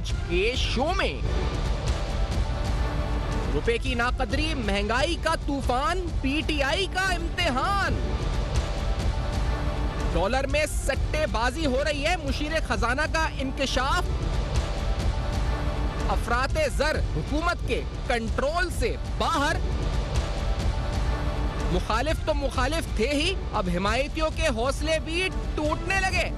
आज के शो में। रुपए की नाकदरी, महंगाई का तूफान, पीटीआई का इम्तिहान, डॉलर में सट्टेबाजी हो रही है, मुशीर खजाना का इंकशाफ, अफराते जर हुकूमत के कंट्रोल से बाहर, मुखालिफ तो मुखालिफ थे ही, अब हिमायतियों के हौसले भी टूटने लगे।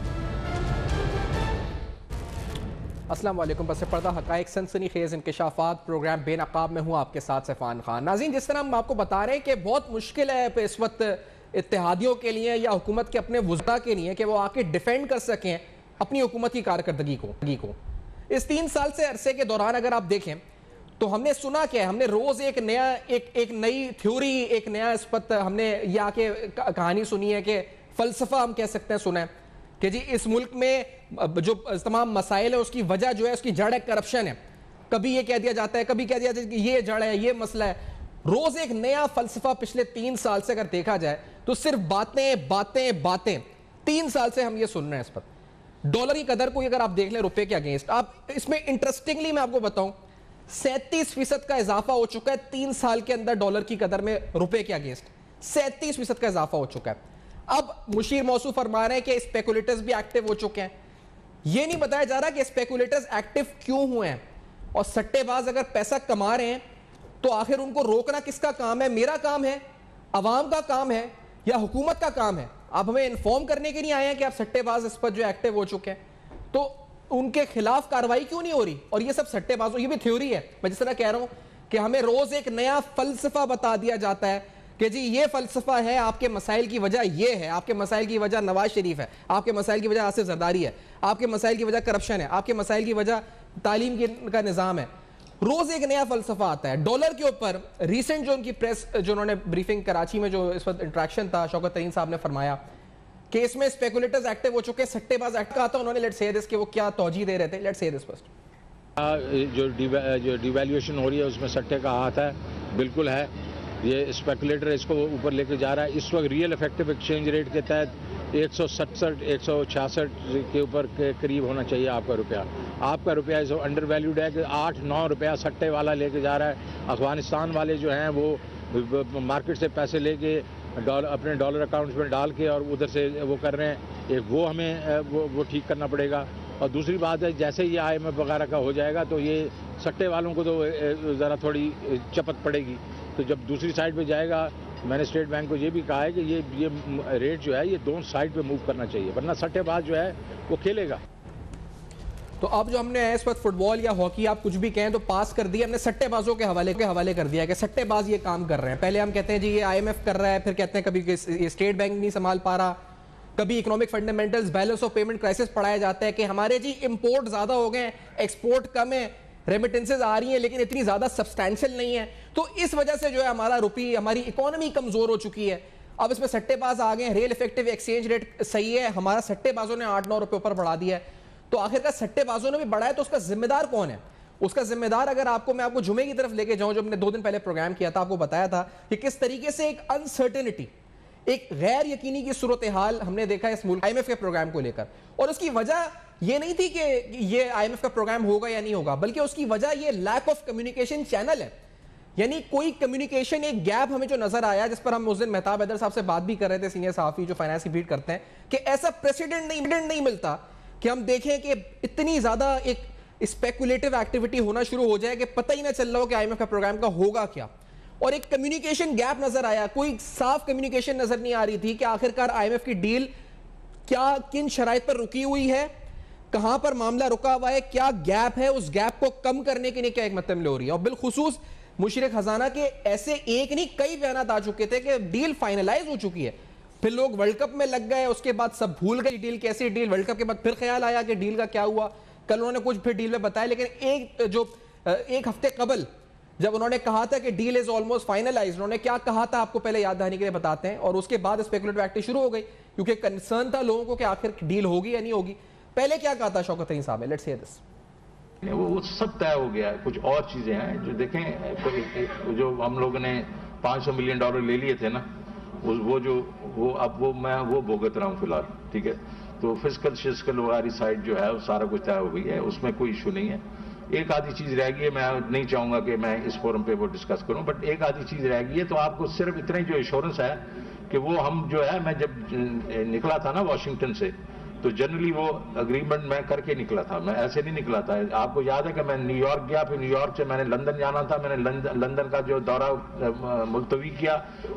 अस्सलाम वालेकुम, बस पर्दा हकाइक सनसनीखेज इंकशाफात प्रोग्राम बेनकाब में हूँ आपके साथ सैफान खान। नाज़रीन, जिस तरह हम आपको बता रहे हैं कि बहुत मुश्किल है इस वक्त इत्तेहादियों के लिए या हुकूमत के अपने वुज़रा के लिए कि वो आके डिफेंड कर सकें अपनी हुकूमत की कारकर्दगी को। इस 3 साल से अरसे के दौरान अगर आप देखें तो हमने सुना क्या है, हमने रोज एक नई थ्योरी, एक नया इस पर हमने ये आके कहानी सुनी है कि फलसफा हम कह सकते हैं सुना है कि जी इस मुल्क में जो तमाम मसाइल है उसकी वजह जो है, उसकी जड़ है करप्शन है। कभी ये कह दिया जाता है, कभी कह दिया जाता है कि ये जड़ है, ये मसला है। रोज एक नया फलसफा पिछले 3 साल से अगर देखा जाए तो सिर्फ बातें बातें बातें। 3 साल से हम ये सुन रहे हैं इस पर। डॉलर की कदर को अगर आप देख लें रुपए के अगेंस्ट, आप इसमें इंटरेस्टिंगली मैं आपको बताऊं 37% का इजाफा हो चुका है 3 साल के अंदर डॉलर की कदर में रुपए के अगेंस्ट 37% का इजाफा हो चुका है। अब मुशीर मौसू फरमा रहे हैं कि स्पेकुलेटर्स भी एक्टिव हो चुके हैं। यह नहीं बताया जा रहा कि स्पेकुलेटर्स एक्टिव क्यों हुए हैं, और सट्टेबाज अगर पैसा कमा रहे हैं तो आखिर उनको रोकना किसका काम है? मेरा काम है, अवाम का काम है, या हुकूमत का काम है? आप हमें इन्फॉर्म करने के लिए आए हैं कि आप सट्टेबाज इस पर जो एक्टिव हो चुके हैं, तो उनके खिलाफ कार्रवाई क्यों नहीं हो रही? और ये सब सट्टेबाजों, ये भी थ्योरी है। मैं जिस तरह कह रहा हूं कि हमें रोज एक नया फलसफा बता दिया जाता है कि जी ये फलसफा है, आपके मसाइल की वजह ये है, आपके मसाइल की वजह नवाज शरीफ है, आपके मसाइल की वजह आसिफ जरदारी है, आपके मसाइल की वजह करप्शन है, आपके मसाइल की वजह तालीम का निज़ाम है। रोज एक नया फलसफा आता है। डॉलर के ऊपर रिसेंट जो उनकी प्रेस, जो उन्होंने ब्रीफिंग कराची में जो इस वक्त इंट्रैक्शन था, शौकत तरीन साहब ने फरमाया कि इसमें स्पेकुलेटर्स एक्टिव हो चुके हैं, सट्टेबाज एक्टिव कहा था उन्होंने। लेट्स से दिस कि वो क्या तौजीह दे रहे थे, लेट्स से दिस फर्स्ट। जो डिवैल्यूएशन हो रही है उसमें सट्टे का हाथ है, बिल्कुल है। ये स्पेकुलेटर इसको ऊपर लेके जा रहा है। इस वक्त रियल इफेक्टिव एक्सचेंज रेट के तहत 167 166 के ऊपर के करीब होना चाहिए आपका रुपया। आपका रुपया इस अंडर वैल्यूड है कि 8-9 रुपया सट्टे वाला लेके जा रहा है। अफगानिस्तान वाले जो हैं वो मार्केट से पैसे लेके अपने डॉलर अकाउंट्स में डाल के और उधर से वो कर रहे हैं। एक वो हमें वो ठीक करना पड़ेगा। और दूसरी बात है, जैसे ये IMF वगैरह का हो जाएगा तो ये सट्टे वालों को तो ज़रा थोड़ी चपत पड़ेगी। तो जब दूसरी साइड पे जाएगा, मैंने स्टेट बैंक को ये भी कहा है कि ये रेट जो है ये दोनों साइड पे मूव करना चाहिए, वरना सट्टेबाज जो है वो खेलेगा। तो अब जो हमने इस वक्त फुटबॉल या हॉकी आप कुछ भी कहें तो पास कर दिया हमने, सट्टेबाजों के हवाले कर दिया कि सट्टेबाज ये काम कर रहे हैं। पहले हम कहते हैं जी ये IMF कर रहा है, फिर कहते हैं कभी स्टेट बैंक नहीं संभाल पा रहा, कभी economic fundamentals, balance of payment crisis पढ़ाया जाता है कि हमारे जी इंपोर्ट ज्यादा हो गए, एक्सपोर्ट कम है, रेमिटेंसेज आ रही हैं लेकिन इतनी ज्यादा सब्सटैंशियल नहीं है, तो इस वजह से जो है हमारा रुपये, हमारी इकोनॉमी कमजोर हो चुकी है। अब इसमें सट्टेबाज आ गए, रियल इफेक्टिव एक्सचेंज रेट सही है, हमारा सट्टेबाजों ने 8-9 रुपए ऊपर बढ़ा दिया है। तो आखिरकार सट्टेबाजों ने भी बढ़ाया तो उसका जिम्मेदार कौन है? उसका जिम्मेदार अगर मैं आपको जुमे की तरफ लेके जाऊं, जो हमने 2 दिन पहले प्रोग्राम किया था, आपको बताया था कि किस तरीके से एक अनसर्टेनिटी, एक गैर यकीनी की सूरत हाल हमने देखा इस मुल्क IMF के प्रोग्राम को लेकर। और उसकी वजह ये नहीं थी कि ये IMF का प्रोग्राम होगा या नहीं होगा, बल्कि उसकी वजह ये लैक ऑफ कम्युनिकेशन चैनल है। यानी कोई कम्युनिकेशन, एक गैप हमें जो नजर आया, जिस पर हम उस दिन मेहताब हैदर साहब से बात भी कर रहे थे, सीनियर सहाफी जो फाइनेंस की बीट करते हैं, कि ऐसा प्रेसिडेंट नहीं मिलता कि हम देखें कि इतनी ज्यादा एक स्पेकुलेटिव एक्टिविटी होना शुरू हो जाए कि पता ही ना चल रहा हो कि IMF का प्रोग्राम का होगा क्या। और एक कम्युनिकेशन गैप नजर आया, कोई साफ कम्युनिकेशन नजर नहीं आ रही थी कि आखिरकार IMF की डील क्या, किन शराइत पर रुकी हुई है, कहां पर मामला रुका हुआ है, क्या गैप है, उस गैप को कम करने के लिए क्या एक मतलब हो रही है। और बिलखुसूस मुशीर खजाना के ऐसे एक नहीं कई बयान आ चुके थे कि डील फाइनलाइज हो चुकी है, फिर लोग वर्ल्ड कप में लग गए, उसके बाद सब भूल गए डील कैसी डील। वर्ल्ड कप के बाद फिर ख्याल आया कि डील का क्या हुआ, कल उन्होंने कुछ फिर डील में बताया, लेकिन एक हफ्ते कबल जब उन्होंने कहा था कि डील इज ऑलमोस्ट फाइनलाइज्ड, उन्होंने क्या कहा था आपको पहले याद दहानी के लिए बताते हैं। और उसके बाद स्पेकुलेटिव एक्टिविटी शुरू हो गई क्योंकि कंसर्न था लोगों को कि आखिर डील होगी या नहीं होगी। पहले क्या कहा था शौकत तरीन साहब ने, लेट्स हियर दिस। वो सब तय हो गया है। कुछ और चीजें हैं जो देखें, जो हम लोगों ने $500 मिलियन ले लिए थे ना, वो अब मैं वो भुगत रहा हूँ फिलहाल, ठीक है। तो फिजिकल शिस्कल वाली साइड जो है वो सारा कुछ तय हो गई है, उसमें कोई इशू नहीं है। एक आधी चीज रह गई है, मैं नहीं चाहूंगा कि मैं इस फोरम पे वो डिस्कस करूं, बट एक आधी चीज रह गई है, तो आपको सिर्फ इतना ही जो एश्योरेंस है कि वो हम जो है, मैं जब निकला था ना वॉशिंगटन से, तो जनरली वो अग्रीमेंट मैं करके निकला था, मैं ऐसे नहीं निकला था। आपको याद है कि मैं न्यूयॉर्क गया, फिर न्यूयॉर्क से मैंने लंदन जाना था, मैंने लंदन का जो दौरा मुलतवी किया,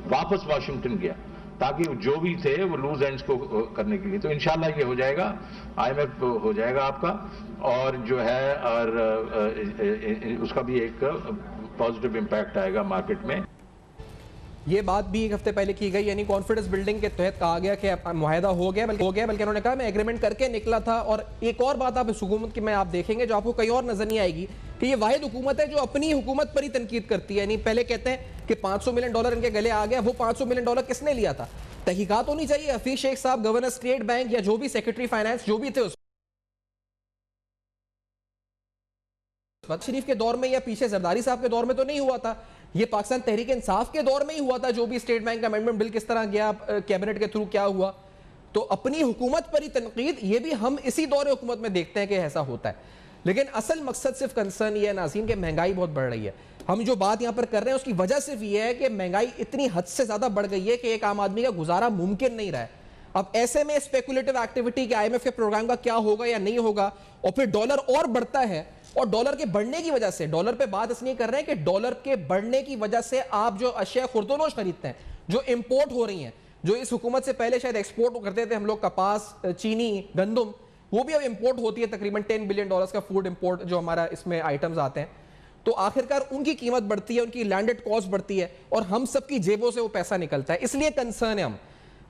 वापस वॉशिंगटन गया, ताकि जो भी थे वो लूज एंड्स को करने के लिए। तो इंशाल्लाह ये हो जाएगा, IMF हो जाएगा आपका, और जो है और उसका भी एक पॉजिटिव इम्पैक्ट आएगा मार्केट में। ये बात भी एक हफ्ते पहले की गई, यानी कॉन्फिडेंस बिल्डिंग के तहत कहा गया कि मुआहदा हो गया, बल्कि उन्होंने कहा मैं एग्रीमेंट करके निकला था। और एक और बात आप इस हुकूमत की में आप देखेंगे जो आपको कहीं और नजर नहीं आएगी, कि ये वाहिद हुकूमत है जो अपनी हुकूमत पर ही तनकीद करती है। यानी पहले कहते हैं कि $500 मिलियन इनके गले आ गया, वो $500 मिलियन किसने लिया था? तहकीकात होनी चाहिए। हफीज शेख साहब, गवर्नर स्टेट बैंक, या जो भी सेक्रेटरी फाइनेंस जो भी थे शरीफ के दौर में या पीछे जरदारी साहब के दौर में तो नहीं हुआ था, ये पाकिस्तान तहरीक इंसाफ के दौर में ही हुआ था। जो भी स्टेट बैंक अमेंडमेंट बिल किस तरह गया, कैबिनेट के थ्रू क्या हुआ, तो अपनी हुकूमत पर ही तनकीद, ये भी हम इसी दौर हुकूमत में देखते हैं कि ऐसा होता है। लेकिन असल मकसद सिर्फ कंसर्न ये है नाज़रीन कि महंगाई बहुत बढ़ रही है। हम जो बात यहां पर कर रहे हैं उसकी वजह सिर्फ ये है कि महंगाई इतनी हद से ज्यादा बढ़ गई है कि एक आम आदमी का गुजारा मुमकिन नहीं रहा है। अब ऐसे में स्पेकुलेटिव एक्टिविटी के IMF के प्रोग्राम का क्या होगा या नहीं होगा, और फिर डॉलर और बढ़ता है, और डॉलर के बढ़ने की वजह से, डॉलर पे बात इसलिए कर रहे हैं कि डॉलर के बढ़ने की वजह से आप जो अशिया खुर्दोनोश खरीदते हैं, जो इंपोर्ट हो रही हैं, जो इस हुकूमत से पहले शायद एक्सपोर्ट करते थे हम लोग, कपास, चीनी, गंदम, वो भी अब इंपोर्ट होती है। तकरीबन $10 बिलियन का फूड इंपोर्ट जो हमारा इसमें आइटम्स आते हैं, तो आखिरकार उनकी कीमत बढ़ती है, उनकी लैंडेड कॉस्ट बढ़ती है, और हम सबकी जेबों से वो पैसा निकलता है। इसलिए कंसर्न है हम।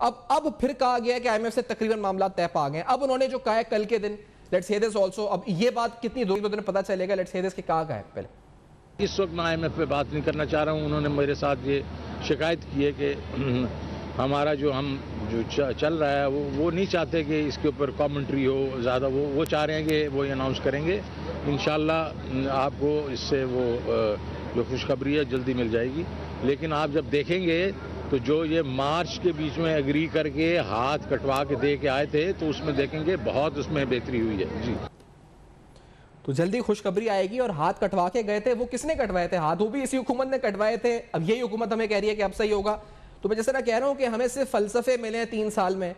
अब फिर कहा गया कि IMF से तकरीबन मामला तय पा गए। अब उन्होंने जो कहा है कल के दिन, लेट्स से दिस आल्सो, अब ये बात कितनी दो दिन पता चलेगा, लेट्स से दिस के कहा है पहले। इस वक्त मैं IMF पे बात नहीं करना चाह रहा हूँ। उन्होंने मेरे साथ ये शिकायत की है कि हमारा जो चल रहा है वो नहीं चाहते कि इसके ऊपर कमेंट्री हो ज़्यादा, वो चाह रहे हैं कि वो अनाउंस करेंगे। इंशाल्लाह आपको इससे वो जो खुशखबरी है जल्दी मिल जाएगी। लेकिन आप जब देखेंगे तो जो ये मार्च के बीच में एग्री करके हाथ कटवा के दे के आए थे, तो उसमें देखेंगे बहुत उसमें बेहतरी हुई है जी। तो जल्दी खुशखबरी आएगी। और हाथ कटवा के गए थे, वो किसने कटवाए थे हाथ? वो भी इसी हुकूमत ने कटवाए थे। अब यही हुकूमत हमें कह रही है कि अब सही होगा। तो मैं जिस तरह कह रहा हूं कि हमें सिर्फ फलसफे मिले हैं 3 साल में,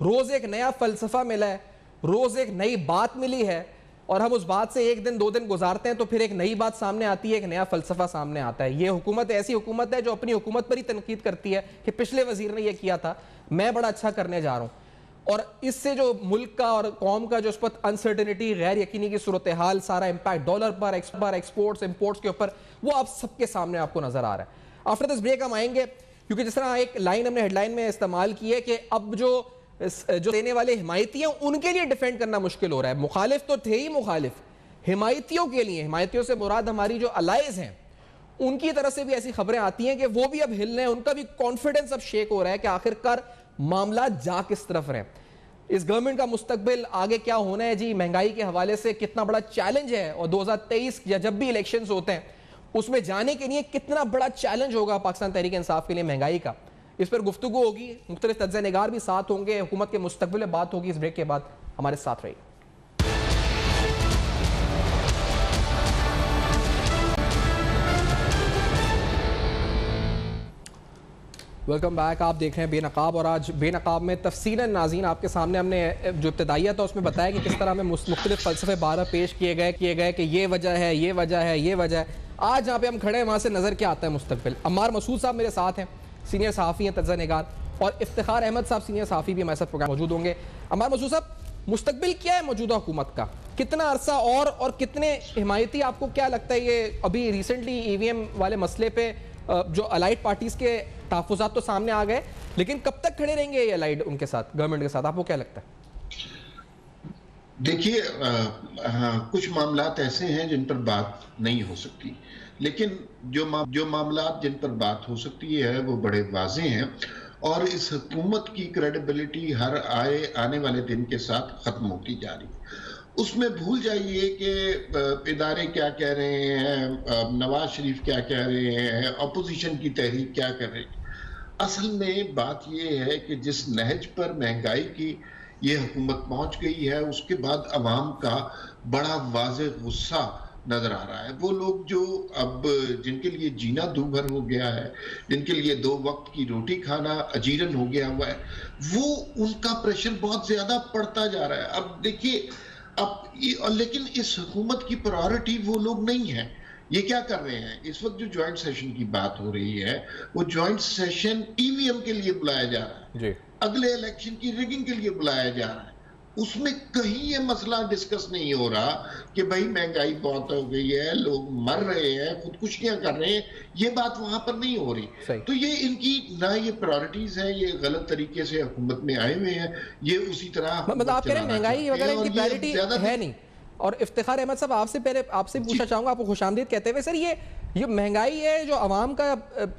रोज एक नया फलसफा मिला है, रोज एक नई बात मिली है, और हम उस बात से 1 दिन 2 दिन गुजारते हैं तो फिर एक नई बात सामने आती है, एक नया फलसफा सामने आता है। ये हुकूमत ऐसी हुकूमत है जो अपनी हुकूमत पर ही तनकीद करती है कि पिछले वजीर ने यह किया था, मैं बड़ा अच्छा करने जा रहा हूं। और इससे जो मुल्क का और कौम का जो उस पर अनसर्टेनिटी, गैर यकीनी की सूरत हाल, सारा इंपैक्ट डॉलर पर, एक्सपोर्ट्स इम्पोर्ट्स के ऊपर, वो आप सबके सामने आपको नजर आ रहा है। आफ्टर दिस ब्रेक हम आएंगे, क्योंकि जिस तरह एक लाइन हमने हेडलाइन में इस्तेमाल की है कि अब जो देने वाले हिमायती हैं उनके लिए डिफेंड करना मुश्किल हो रहा है। मुखालिफ तो थे ही मुखालिफ, हिमायतियों के लिए, हिमायतियों से मुराद हमारी जो अलाइज हैं, उनकी तरफ से भी ऐसी खबरें आती हैं कि वो भी अब हिल रहे हैं, उनका भी कॉन्फिडेंस अब शेक हो रहा है कि आखिरकार मामला जा किस तरफ रहे। इस गवर्नमेंट का मुस्तकबिल आगे क्या होना है जी, महंगाई के हवाले से कितना बड़ा चैलेंज है, और 2023 या जब भी इलेक्शंस होते हैं उसमें जाने के लिए कितना बड़ा चैलेंज होगा पाकिस्तान तहरीक इंसाफ के लिए महंगाई का। इस पर गुफ्तगू होगी, मुख्तलिफ तज्ज़ा निगार भी साथ होंगे, हुकूमत के मुस्तकबिल में बात होगी। इस ब्रेक के बाद हमारे साथ रहिए। Welcome back. आप देख रहे हैं बेनकाब, और आज बेनकाब में तफसीलन नाज़रीन आपके सामने हमने जो इब्तदाइया था उसमें बताया कि किस तरह में मुख्तलिफ फ़लसफ़े बारह पेश किए गए कि ये वजह है, ये वजह है, ये वजह है। आज जहाँ पे हम खड़े हैं वहाँ से नज़र क्या आता है मुस्तकबिल। अम्मार मसूद साहब मेरे साथ हैं, सीनियर सहाफ़ी हैं, तज्ज़ा निगार, और इफ्तिखार अहमद साहब सीनियर सहाफ़ी भी हमारे साथ प्रोग्राम मौजूद होंगे। अम्मार मसूद साहब, मुस्तकबिल क्या है मौजूदा हुकूमत का? कितना अरसा और कितने हिमायती आपको क्या लगता है? ये अभी रिसेंटली EVM वाले मसले पे जो अलाइड पार्टीज के तहफ़्फ़ुज़ात तो सामने आ गए, लेकिन कब तक खड़े रहेंगे ये अलाइड उनके साथ, गवर्नमेंट के साथ, आपको क्या लगता है? देखिए, कुछ मामलात ऐसे हैं जिन पर बात नहीं हो सकती, लेकिन जो मामलात जिन पर बात हो सकती है वो बड़े वाज़े हैं, और इस हुकूमत की क्रेडिबिलिटी हर आने वाले दिन के साथ ख़त्म होती जा रही है। उसमें भूल जाइए कि इदारे क्या कह रहे हैं, नवाज शरीफ क्या कह रहे हैं, अपोजिशन की तहरीक क्या कर रही है। असल में बात यह है कि जिस नहज पर महंगाई की ये हुकूमत पहुंच गई है, उसके बाद अवाम का बड़ा वाज़ेह गुस्सा नजर आ रहा है। वो लोग जो अब जिनके लिए जीना दूभर हो गया है, जिनके लिए 2 वक्त की रोटी खाना अजीरन हो गया हुआ है, वो उनका प्रेशर बहुत ज्यादा पड़ता जा रहा है। अब देखिए, लेकिन इस हुकूमत की प्रायोरिटी वो लोग नहीं है। ये क्या कर रहे हैं इस वक्त, जो ज्वाइंट सेशन की बात हो रही है, वो ज्वाइंट सेशन ईवीएम के लिए बुलाया जा रहा है जी। अगले इलेक्शन की रिगिंग के लिए बुलाया जा रहा है। उसमें कहीं ये मसला डिस्कस नहीं हो रहा कि भाई महंगाई बहुत हो गई है, लोग मर रहे हैं, खुदकुशियां कर रहे हैं, ये बात वहां पर नहीं हो रही। तो ये इनकी ना ये प्रायोरिटीज है, ये गलत तरीके से हुकूमत में आए हुए हैं, ये उसी तरह मतलब आप कह रहे हैं महंगाई वगैरह इनकी प्रायोरिटी है नहीं। और इफ्तिखार अहमद साहब, आपसे पूछना चाहूंगा, आपको खुशामदीद कहते हुए, सर ये महंगाई है जो आवाम का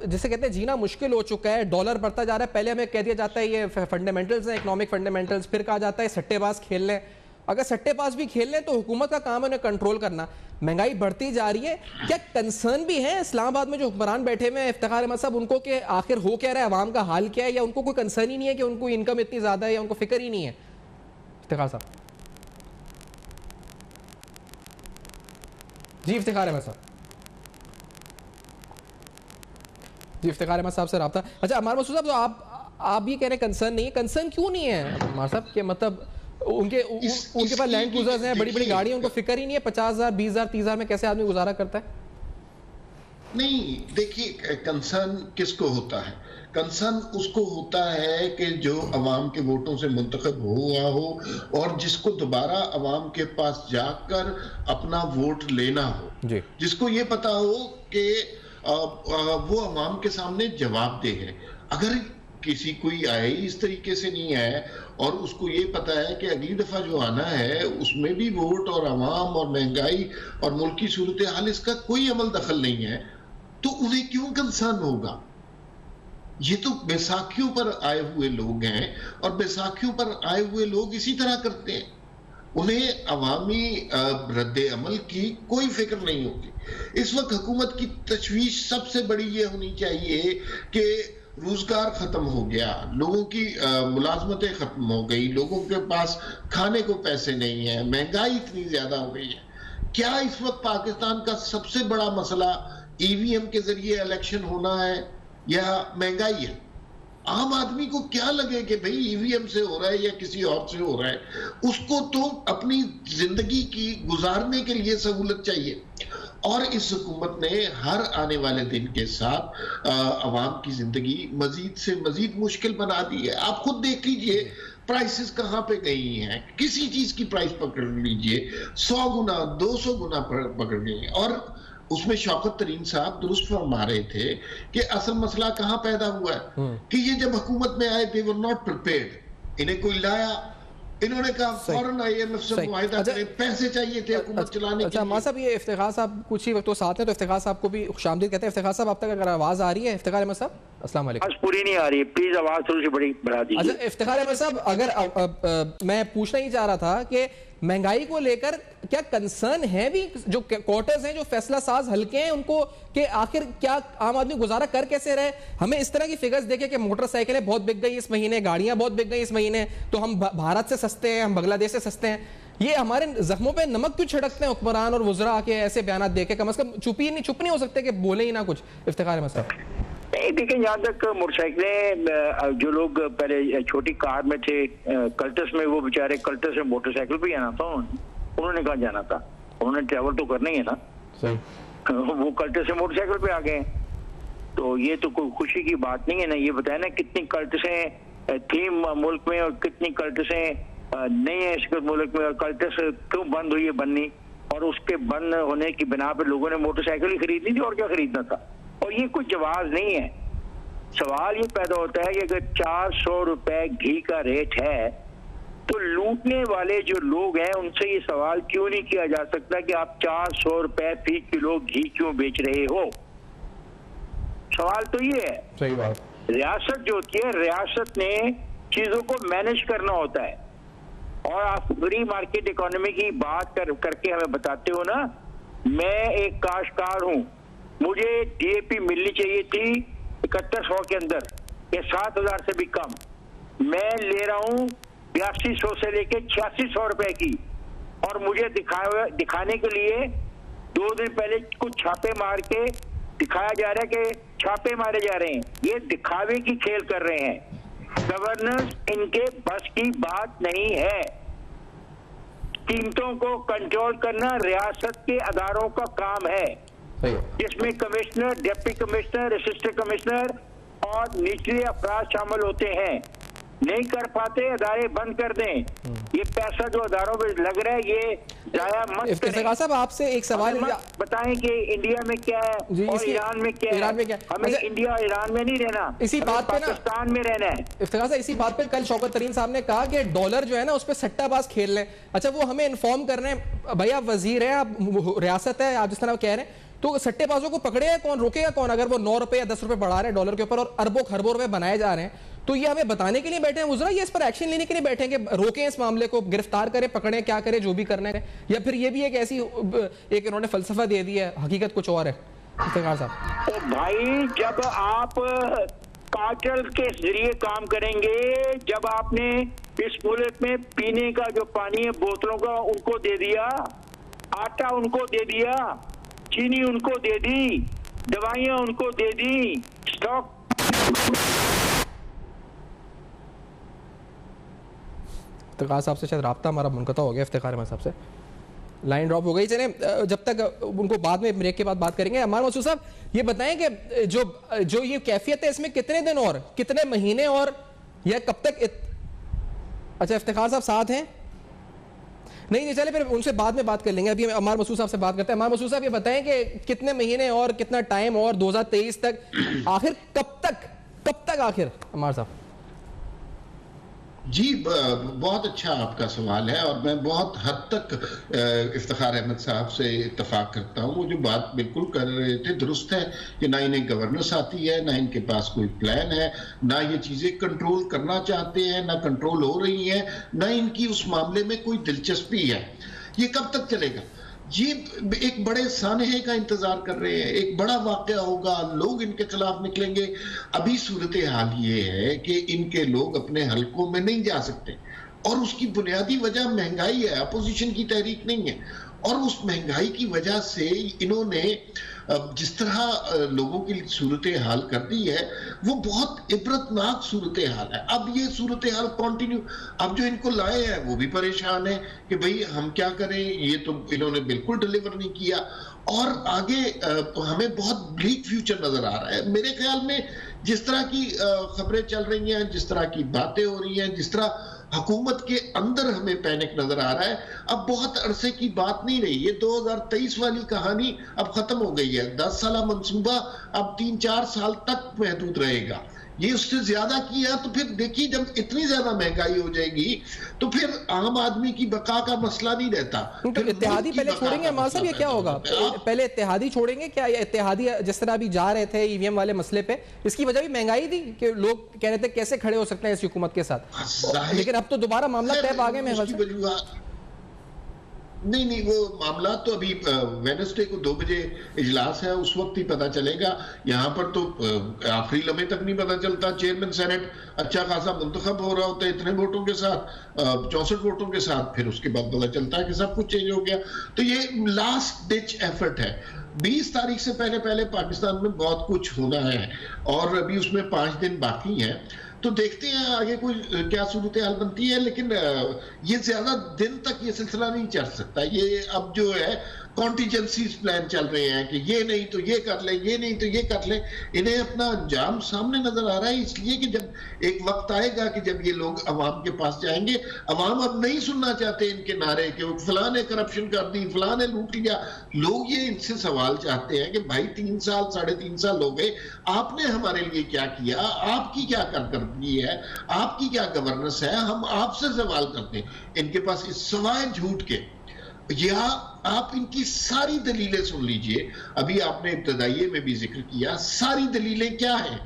जिसे कहते हैं जीना मुश्किल हो चुका है, डॉलर बढ़ता जा रहा है। पहले हमें कह दिया जाता है ये फंडामेंटल्स हैं, इकोनॉमिक फंडामेंटल्स, फिर कहा जाता है सट्टेबाज खेल लें। अगर सट्टेबाज भी खेल लें तो हुकूमत का काम है उन्हें कंट्रोल करना। महंगाई बढ़ती जा रही है, क्या कंसर्न भी है इस्लामाबाद में जो हुक्मरान बैठे हुए हैं इफ्तिखार अहमद साहब, उनको कि आखिर हो क्या रहा है, आवाम का हाल क्या है, या उनको कोई कंसर्न ही नहीं है कि उनको इनकम इतनी ज्यादा है, या उनको फिक्र ही नहीं है? इफ्तिखार साहब जी, इफ्तिखार अहमद साहब जी, इफ्तिखार अहमद साहब से रब्ता। अच्छा अमार मसूद साहब, तो आप ये कह रहे हैं कंसर्न नहीं है, कंसर्न क्यों नहीं है अमार साहब? के मतलब उनके पास लैंड क्रूजर्स हैं, बड़ी बड़ी गाड़ियां, उनको फिक्र ही नहीं है 50,000 20,000 30,000 में कैसे आदमी गुजारा करता है? नहीं, देखिए, कंसर्न किसको होता है? कंसर्न उसको होता है कि जो अवाम के वोटों से मुंतखब हुआ हो और जिसको दोबारा अवाम के पास जाकर अपना वोट लेना हो, जिसको ये पता हो कि वो अवाम के सामने जवाबदेह है। अगर किसी कोई आए इस तरीके से नहीं आए और उसको ये पता है कि अगली दफा जो आना है उसमें भी वोट और अवाम और महंगाई और मुल्क की सूरत हाल, इसका कोई अमल दखल नहीं है, तो उन्हें क्यों कंसर्न होगा? ये तो बैसाखियों पर आए हुए लोग हैं और बैसाखियों पर आए हुए लोग इसी तरह करते हैं। उन्हें अवामी रद्द अमल की कोई फिक्र नहीं होती। इस वक्त हुकूमत की तशवीश सबसे बड़ी ये होनी चाहिए कि रोजगार खत्म हो गया, लोगों की मुलाजमतें खत्म हो गई, लोगों के पास खाने को पैसे नहीं है, महंगाई इतनी ज्यादा हो गई है। क्या इस वक्त पाकिस्तान का सबसे बड़ा मसला ईवीएम के जरिए इलेक्शन होना है या महंगाई है? आम आदमी को क्या लगे कि भाई ईवीएम से हो रहा है या किसी और से हो रहा है, उसको तो अपनी जिंदगी की गुजारने के लिए सहूलत चाहिए। और इस हुकूमत ने हर आने वाले दिन के साथ अवाम की जिंदगी मजीद से मजीद मुश्किल बना दी है। आप खुद देख लीजिए प्राइसेस कहां पे गई हैं, किसी चीज की प्राइस पकड़ लीजिए 100 गुना 200 गुना पकड़ गई है। और उसमें शौकत तरीन साहब दुरुस्त फरमा रहे थे कि असल मसला कहां पैदा हुआ है कि ये जब हुकूमत में आए थे, वो नॉट प्रिपेयर्ड, इन्हें कोई लाया, इन्होंने कहा फौरन IMF से मुआहिदा करें, पैसे चाहिए थे हुकूमत चलाने के लिए। अच्छा मां साहब, ये इफ्तिखार साहब कुछ ही वक्त तो साथ हैं, तो इफ्तिखार साहब को भी खुशामदीद कहते हैं। इफ्तिखार साहब, आप तक अगर आवाज आ रही है? इफ्तिखार अहमद साहब, अस्सलाम वालेकुम। पूरी नहीं आ रही, प्लीज आवाज थोड़ी सी बड़ी बढ़ा दीजिए। अच्छा इफ्तिखार अहमद साहब, अगर मैं पूछना ही चाह रहा था कि महंगाई को लेकर क्या कंसर्न है भी, जो क्वार्टर्स हैं, जो फैसला साज हल्के हैं, उनको कि आखिर क्या आम आदमी गुजारा कर कैसे रहे? हमें इस तरह की फिगर्स देखे कि मोटरसाइकिलें बहुत बिक गई इस महीने, गाड़ियां बहुत बिक गई इस महीने, तो हम भारत से सस्ते हैं, हम बांग्लादेश से सस्ते हैं। ये हमारे जख्मों पे नमक क्यों छिड़कते हैं हुक्मरान और वुज़रा आके ऐसे बयान देके? कम से कम चुप नहीं हो सकते कि बोले ही ना कुछ? इफ्तिखार अहमद साहब नहीं, देखिए, यहाँ तक मोटरसाइकिलें, जो लोग पहले छोटी कार में थे कल्टस में, वो बेचारे कल्टस में मोटरसाइकिल पे आना था, उन्होंने कहाँ जाना था, उन्होंने ट्रैवल तो करना ही है ना, वो कल्टस से मोटरसाइकिल पे आ गए। तो ये तो कोई खुशी की बात नहीं है ना। ये बताया ना कितनी कल्टसें थी मुल्क में और कितनी कल्टसें नहीं है इस मुल्क में, और कल्टस क्यों बंद हुई है बननी, और उसके बंद होने की बिना पे लोगों ने मोटरसाइकिल ही खरीदनी थी और क्या खरीदना था। और ये कोई जवाब नहीं है। सवाल ये पैदा होता है कि अगर 400 रुपए घी का रेट है तो लूटने वाले जो लोग हैं उनसे ये सवाल क्यों नहीं किया जा सकता कि आप 400 रुपए फी किलो घी क्यों बेच रहे हो? सवाल तो ये है। सही बात। रियासत जो होती है, रियासत ने चीजों को मैनेज करना होता है। और आप फ्री मार्केट इकोनॉमी की बात करके हमें बताते हो ना। मैं एक काश्तकार हूं, मुझे DAP मिलनी चाहिए थी 7100 के अंदर, ये 7000 से भी कम। मैं ले रहा हूं 8200 से लेके 8600 रुपए की, और मुझे दिखाने के लिए 2 दिन पहले कुछ छापे मार के दिखाया जा रहा है कि छापे मारे जा रहे हैं। ये दिखावे की खेल कर रहे हैं। गवर्नेंस इनके बस की बात नहीं है। कीमतों को कंट्रोल करना रियासत के अदारों का काम है, जिसमें commissioner, deputy commissioner, assistant commissioner और निचले अफराद शामिल होते हैं। नहीं कर पाते, अदारे बंद कर दें। ये पैसा जो अदारों में लग रहा है ये जाया मत इफ्तिखार साहब, आपसे एक सवाल बताएं कि इंडिया में क्या है और ईरान में क्या है। हमें इंडिया ईरान में नहीं रहना, इसी बात पे पाकिस्तान में रहना है। इफ्तिखार साहब, इसी बात पे कल शौकत तरीन साहब ने कहा कि डॉलर जो है ना उस पर सट्टाबाज खेल रहे हैं। अच्छा, वो हमें इन्फॉर्म कर रहे हैं, भाई आप वजीर हैं, आप रियासत है, आप जिस तरह कह रहे हैं, तो सट्टेबाजों को पकड़ेगा कौन, रोकेगा कौन? अगर वो 9 रुपए या 10 रुपए बढ़ा रहे हैं डॉलर के ऊपर और अरबों खरबों रुपए बनाए जा रहे हैं, तो ये हमें बताने के लिए बैठे हैं मुजरा, ये इस पर एक्शन लेने के लिए बैठे हैं कि रोकें इस मामले को, गिरफ्तार करें, पकड़ें, क्या करें, जो भी करना है? या फिर ये भी एक ऐसी एक इन्होंने फलसफा दे दिया है, हकीकत कुछ और है? इफ्तिखार साहब, तो भाई जब आप कार्टेल के जरिए काम करेंगे, जब आपने इस मुल्क में पीने का जो पानी है बोतलों का उनको दे दिया, आटा उनको दे दिया, चीनी उनको दे दी, दवाइयां उनको दे दी, स्टॉक। इफ्तिखार साहब से शायद राब्ता हमारा मुनक़ता हो गया, इफ्तिखार साहब से लाइन ड्रॉप हो गई। चले, जब तक उनको बाद में ब्रेक के बाद बात करेंगे। अमान मसूद साहब, ये बताएं कि जो ये कैफियत है इसमें कितने दिन और कितने महीने और या कब तक अच्छा, इफ्तिखार साहब साथ हैं? नहीं, चले फिर उनसे बाद में बात कर लेंगे। अभी अमार मसूद साहब से बात करते हैं। अमार मसूद साहब, ये बताएं कि कितने महीने और कितना टाइम और 2023 तक, आखिर कब तक आखिर? अमार साहब जी, बहुत अच्छा आपका सवाल है और मैं बहुत हद तक इफ्तिखार अहमद साहब से इत्तफाक करता हूँ। वो जो बात बिल्कुल कर रहे थे दुरुस्त है कि ना इन्हें गवर्नेंस आती है, ना इनके पास कोई प्लान है, ना ये चीज़ें कंट्रोल करना चाहते हैं, ना कंट्रोल हो रही हैं, ना इनकी उस मामले में कोई दिलचस्पी है। ये कब तक चलेगा? ये एक बड़े सानहे का इंतजार कर रहे हैं, एक बड़ा वाकया होगा, लोग इनके खिलाफ निकलेंगे। अभी सूरत हाल ये है कि इनके लोग अपने हलकों में नहीं जा सकते और उसकी बुनियादी वजह महंगाई है, अपोजिशन की तहरीक नहीं है। और उस महंगाई की वजह से इन्होंने जिस तरह लोगों की सूरत हाल कर दी है वो बहुत इबरतनाक सूरत हाल है। अब ये सूरत हाल कंटिन्यू, अब जो इनको लाए हैं वो भी परेशान है कि भाई हम क्या करें, ये तो इन्होंने बिल्कुल डिलीवर नहीं किया और आगे हमें बहुत ब्लीक फ्यूचर नजर आ रहा है। मेरे ख्याल में जिस तरह की खबरें चल रही हैं, जिस तरह की बातें हो रही हैं, जिस तरह हुकूमत के अंदर हमें पैनिक नजर आ रहा है, अब बहुत अरसे की बात नहीं रही। ये 2023 वाली कहानी अब खत्म हो गई है। 10 साल मंसूबा अब 3-4 साल तक महदूद रहेगा। ये उससे ज्यादा किया तो फिर देखिए, जब इतनी ज्यादा महंगाई हो जाएगी तो फिर आम आदमी की बका का मसला नहीं रहता। तो इत्तेहादी पहले छोड़ेंगे अमार साहब, ये क्या होगा? पहले इत्तेहादी छोड़ेंगे क्या? इत्तेहादी जिस तरह अभी जा रहे थे ईवीएम वाले मसले पे, इसकी वजह भी महंगाई थी कि लोग कह रहे थे कैसे खड़े हो सकते हैं इस हुकूमत के साथ, लेकिन अब तो दोबारा मामला तय आ गए महंगाई। नहीं, वो मामला तो अभी वेडनेसडे को 2 बजे इजलास है, उस वक्त ही पता चलेगा। यहाँ पर तो आखिरी लम्हे तक नहीं पता चलता। चेयरमैन सेनेट अच्छा खासा मुंतखब हो रहा होता है इतने वोटों के साथ, 64 वोटों के साथ, फिर उसके बाद पता चलता है कि सब कुछ चेंज हो गया। तो ये लास्ट डिच एफर्ट है। 20 तारीख से पहले पाकिस्तान में बहुत कुछ होना है और अभी उसमें 5 दिन बाकी हैं, तो देखते हैं आगे कोई क्या सूरत हाल बनती है। लेकिन ये ज्यादा दिन तक ये सिलसिला नहीं चल सकता। ये अब जो है कॉन्टीजेंसी प्लान चल रहे हैं कि ये नहीं तो ये कर ले, ये नहीं तो ये कर ले। इन्हें अपना अंजाम सामने नजर आ रहा है, इसलिए कि जब एक वक्त आएगा कि जब ये लोग अवाम के पास जाएंगे, अवाम अब नहीं सुनना चाहते इनके नारे कि फलां ने करप्शन कर दी, फलां ने लूट लिया। लोग ये इनसे सवाल चाहते हैं कि भाई 3 साल 3.5 साल हो गए, आपने हमारे लिए क्या किया, आपकी क्या कारकर्दगी है, आपकी क्या गवर्नेंस है, हम आपसे सवाल करते हैं। इनके पास इस सवाए झूठ के, या आप इनकी सारी दलीलें सुन लीजिए। अभी आपने इब्तदाइये में भी जिक्र किया, सारी दलीलें क्या है?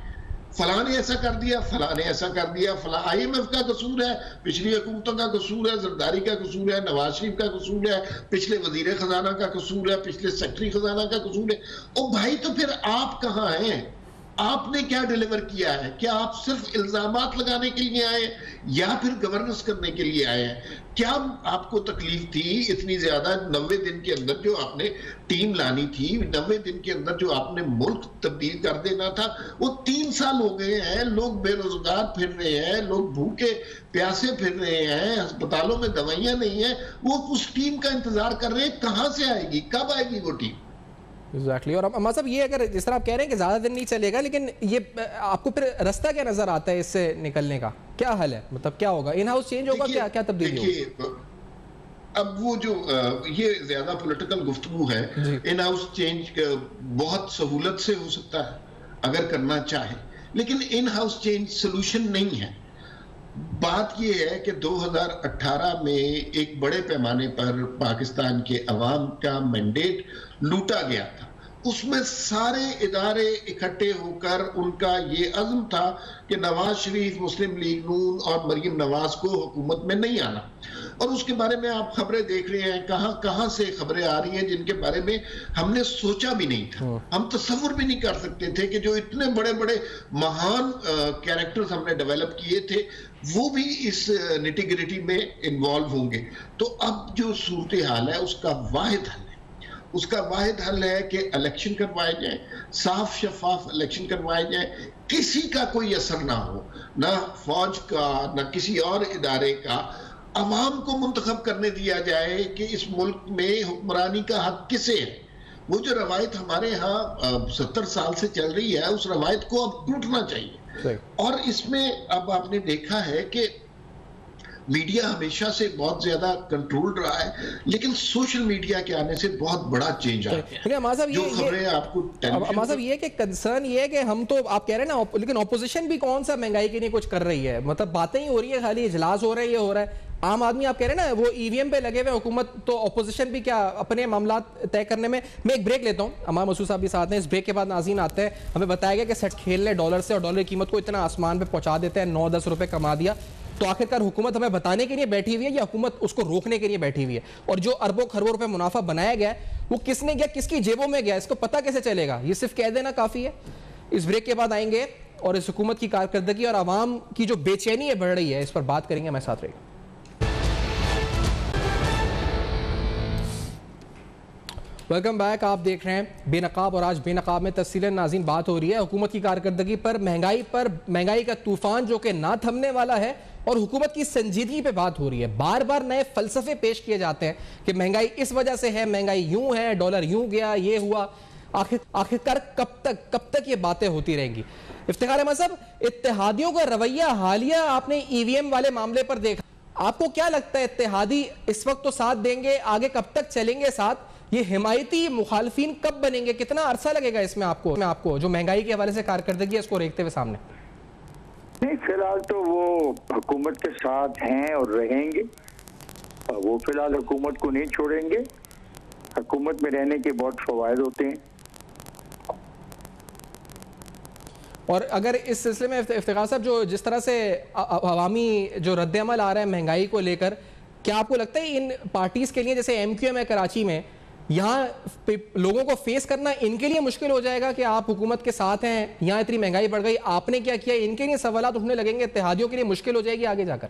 फलां ने ऐसा कर दिया, फलां ने ऐसा कर दिया, फलां IMF का कसूर है, पिछली हुकूमतों का कसूर है, जरदारी का कसूर है, नवाज शरीफ का कसूर है, पिछले वजीर खजाना का कसूर है, पिछले सेक्रेटरी खजाना का कसूर है। ओ भाई, तो फिर आप कहां हैं? आपने क्या डिलीवर किया है? क्या आप सिर्फ इल्जामात लगाने के लिए आए या फिर गवर्नेंस करने के लिए आए हैं? क्या आपको तकलीफ थी इतनी ज्यादा 90 दिन के अंदर जो आपने टीम लानी थी, 90 दिन के अंदर जो आपने मुल्क तब्दील कर देना था? वो 3 साल हो गए हैं, लोग बेरोजगार फिर रहे हैं, लोग भूखे प्यासे फिर रहे हैं, अस्पतालों में दवाइयां नहीं है, वो उस टीम का इंतजार कर रहे हैं। कहां से आएगी, कब आएगी वो टीम? एग्जैक्टली और अम्मा साहब ये अगर जिस तरह आप कह रहे हैं कि ज़्यादा दिन नहीं चलेगा, लेकिन ये आपको फिर रास्ता क्या नज़र आता है इससे निकलने का? क्या हल है, मतलब क्या होगा? इन हाउस चेंज होगा, क्या क्या तब्दीली होगी? अब वो जो ये ज्यादा पॉलिटिकल गुफ्तगू है, इन हाउस चेंज बहुत सहूलत से हो सकता है अगर करना चाहे, लेकिन इन हाउस चेंज सोल्यूशन नहीं है। बात यह है कि 2018 में एक बड़े पैमाने पर पाकिस्तान के अवाम का मैंडेट लूटा गया था। उसमें सारे इदारे इकट्ठे होकर उनका ये अज़्म था कि नवाज शरीफ, मुस्लिम लीग नून और मरीम नवाज को हुकूमत में नहीं आना। और उसके बारे में आप खबरें देख रहे हैं, कहां से खबरें आ रही हैं जिनके बारे में हमने सोचा भी नहीं था। हम तसव्वुर भी नहीं कर सकते थे कि जो इतने बड़े बड़े महान कैरेक्टर्स हमने डेवलप किए थे वो भी इस निटी-ग्रिटी में इन्वॉल्व होंगे। तो अब जो सूरत हाल है उसका वाहिद हल है कि इलेक्शन करवाए जाए, साफ शफाफ इलेक्शन करवाए जाए, किसी का कोई असर ना हो, ना फौज का ना किसी और इदारे का। अवाम को मुंतखब करने दिया जाए कि इस मुल्क में हुक्मरानी का हक किसे है। वो जो रवायत हमारे यहाँ 70 साल से चल रही है, उस रवायत को अब टूटना चाहिए। और इसमें अब आपने देखा है कि मीडिया हमेशा से बहुत ज्यादा कंट्रोल रहा है, लेकिन सोशल मीडिया के आने से बहुत बड़ा चेंज आ गया। जो खबरें आपको मतलब ये कि कंसर्न ये है कि हम तो आप कह रहे हैं ना, लेकिन ऑपोजिशन भी कौन सा महंगाई के लिए कुछ कर रही है? मतलब बातें ही हो रही है, खाली इजलास हो रहा है, ये हो रहा है। आम आदमी आप कह रहे हैं ना वो ईवीएम पे लगे हुए हुकूमत, तो ऑपोजिशन भी क्या अपने मामला तय करने में। मैं एक ब्रेक लेता हूँ, अमान मसूद साहब भी साथ हैं। इस ब्रेक के बाद नाज़रीन आते हैं। हमें बताया गया कि सेट खेल ले डॉलर से और डॉलर की कीमत को इतना आसमान पे पहुंचा देते हैं, 9-10 रुपए कमा दिया। तो आखिरकार हुकूमत हमें बताने के लिए बैठी हुई है या हुकूमत उसको रोकने के लिए बैठी हुई है? और जो अरबों खरबों रुपए मुनाफा बनाया गया है वो किसने गया, किसकी जेबों में गया, इसको पता कैसे चलेगा? ये सिर्फ कह देना काफी है? इस ब्रेक के बाद आएंगे और इस हुकूमत की कारकर्दगी और आवाम की जो बेचैनी है बढ़ रही है, इस पर बात करेंगे। हमारे साथ रहिए। Welcome back. आप देख रहे हैं बेनकाब, और आज बेनकाब में तफसीलन नाज़रीन बात हो रही है हुकूमत की कारकर्दगी पर, महंगाई का तूफान जो कि ना थमने वाला है, और हुकूमत की संजीदगी पे बात हो रही है। बार बार नए फलसफे पेश किए जाते हैं कि महंगाई इस वजह से है, महंगाई यूं है, डॉलर यूं गया, ये हुआ। आखिरकार कब तक ये बातें होती रहेंगी? इफ्तिखार अहमद साहब, इत्तेहादियों का रवैया हालिया आपने ईवीएम वाले मामले पर देखा, आपको क्या लगता है इत्तेहादी इस वक्त तो साथ देंगे, आगे कब तक चलेंगे साथ? ये हिमायती मुखालफिन कब बनेंगे? कितना अरसा लगेगा इसमें आपको जो महंगाई के हवाले से कारकर्दगी है इसको देखते हुए सामने? नहीं, फिलहाल तो वो हुकूमत के साथ हैं और रहेंगे। वो फिलहाल हुकूमत को नहीं छोड़ेंगे। हुकूमत में रहने के बहुत फवायद होते हैं। और अगर इस सिलसिले में इफ्तिखार साहब, जो जिस तरह से अवामी जो रद्द-ए-अमल आ रहा है महंगाई को लेकर, क्या आपको लगता है इन पार्टीज के लिए, जैसे MQM है कराची में, यहाँ लोगों को फेस करना इनके लिए मुश्किल हो जाएगा कि आप हुकूमत के साथ हैं, यहाँ इतनी महंगाई बढ़ गई, आपने क्या किया? इनके लिए सवालात उठने लगेंगे, इत्तेहादियों के लिए मुश्किल हो जाएगी आगे जाकर।